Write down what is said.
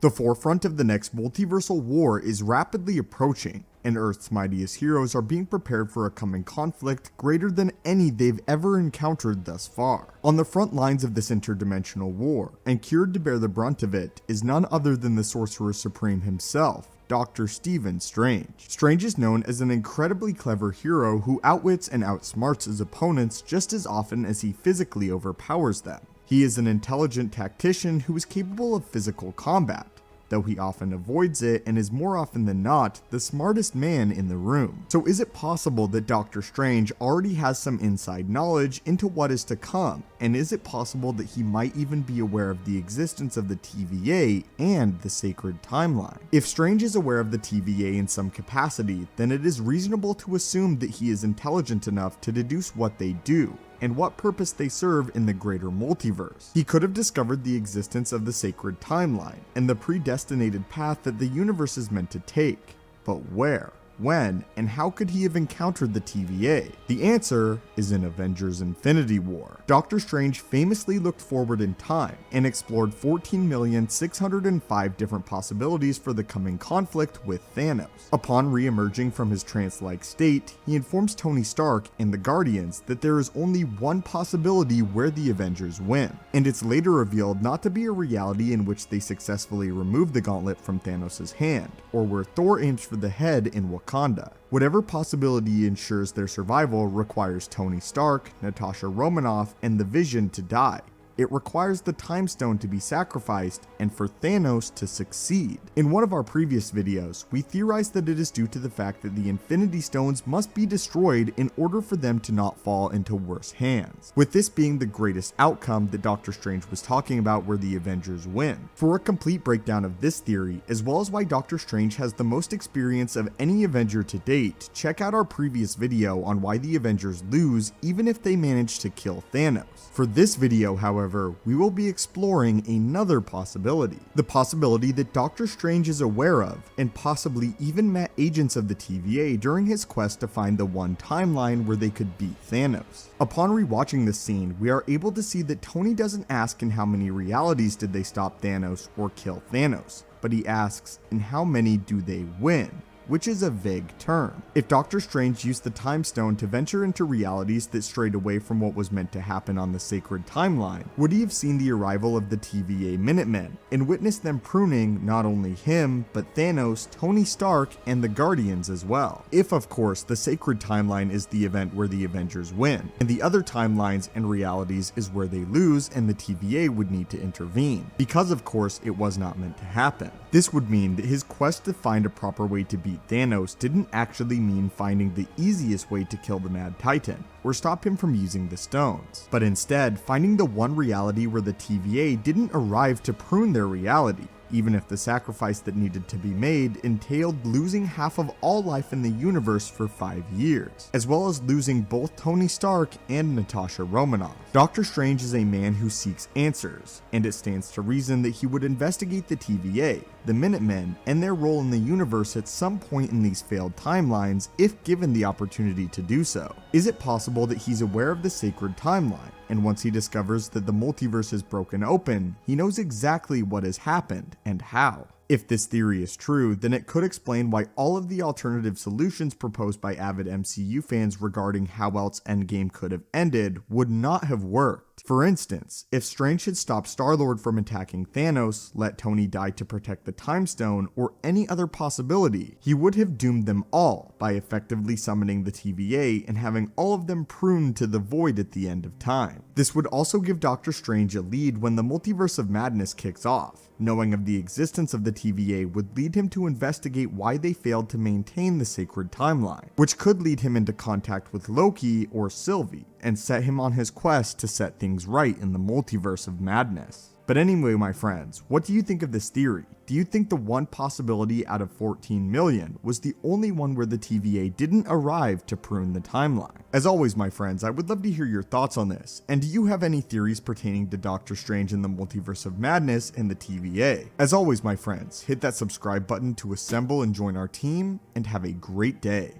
The forefront of the next multiversal war is rapidly approaching, and Earth's mightiest heroes are being prepared for a coming conflict greater than any they've ever encountered thus far. On the front lines of this interdimensional war, and cured to bear the brunt of it, is none other than the Sorcerer Supreme himself, Dr. Stephen Strange. Strange is known as an incredibly clever hero who outwits and outsmarts his opponents just as often as he physically overpowers them. He is an intelligent tactician who is capable of physical combat, though he often avoids it and is more often than not the smartest man in the room. So is it possible that Dr. Strange already has some inside knowledge into what is to come, and is it possible that he might even be aware of the existence of the TVA and the sacred timeline? If Strange is aware of the TVA in some capacity, then it is reasonable to assume that he is intelligent enough to deduce what they do, and what purpose they serve in the greater multiverse. He could have discovered the existence of the sacred timeline, and the predestinated path that the universe is meant to take. But where, when, and how could he have encountered the TVA? The answer is in Avengers Infinity War. Doctor Strange famously looked forward in time and explored 14,605 different possibilities for the coming conflict with Thanos. Upon re-emerging from his trance-like state, he informs Tony Stark and the Guardians that there is only one possibility where the Avengers win, and it's later revealed not to be a reality in which they successfully remove the gauntlet from Thanos' hand, or where Thor aims for the head in Wakanda. Whatever possibility ensures their survival requires Tony Stark, Natasha Romanoff, and the Vision to die. It requires the Time Stone to be sacrificed and for Thanos to succeed. In one of our previous videos, we theorized that it is due to the fact that the Infinity Stones must be destroyed in order for them to not fall into worse hands, with this being the greatest outcome that Doctor Strange was talking about where the Avengers win. For a complete breakdown of this theory, as well as why Doctor Strange has the most experience of any Avenger to date, check out our previous video on why the Avengers lose even if they manage to kill Thanos. For this video, however, we will be exploring another possibility. The possibility that Doctor Strange is aware of, and possibly even met agents of the TVA during his quest to find the one timeline where they could beat Thanos. Upon rewatching this scene, we are able to see that Tony doesn't ask in how many realities did they stop Thanos or kill Thanos, but he asks in how many do they win, which is a vague term. If Doctor Strange used the Time Stone to venture into realities that strayed away from what was meant to happen on the sacred timeline, would he have seen the arrival of the TVA Minutemen and witnessed them pruning not only him, but Thanos, Tony Stark, and the Guardians as well? If, of course, the sacred timeline is the event where the Avengers win, and the other timelines and realities is where they lose and the TVA would need to intervene, because of course it was not meant to happen. This would mean that his quest to find a proper way to beat Thanos didn't actually mean finding the easiest way to kill the Mad Titan, or stop him from using the stones, but instead finding the one reality where the TVA didn't arrive to prune their reality, even if the sacrifice that needed to be made entailed losing half of all life in the universe for 5 years, as well as losing both Tony Stark and Natasha Romanoff. Doctor Strange is a man who seeks answers, and it stands to reason that he would investigate the TVA, the Minutemen, and their role in the universe at some point in these failed timelines if given the opportunity to do so. Is it possible that he's aware of the sacred timeline, and once he discovers that the multiverse is broken open, he knows exactly what has happened and how? If this theory is true, then it could explain why all of the alternative solutions proposed by avid MCU fans regarding how else Endgame could have ended would not have worked. For instance, if Strange had stopped Star-Lord from attacking Thanos, let Tony die to protect the Time Stone, or any other possibility, he would have doomed them all by effectively summoning the TVA and having all of them pruned to the void at the end of time. This would also give Doctor Strange a lead when the Multiverse of Madness kicks off. Knowing of the existence of the TVA would lead him to investigate why they failed to maintain the sacred timeline, which could lead him into contact with Loki or Sylvie, and set him on his quest to set things right in the Multiverse of Madness. But anyway, my friends, what do you think of this theory? Do you think the one possibility out of 14 million was the only one where the TVA didn't arrive to prune the timeline? As always, my friends, I would love to hear your thoughts on this, and do you have any theories pertaining to Doctor Strange in the Multiverse of Madness and the TVA? As always, my friends, hit that subscribe button to assemble and join our team, and have a great day.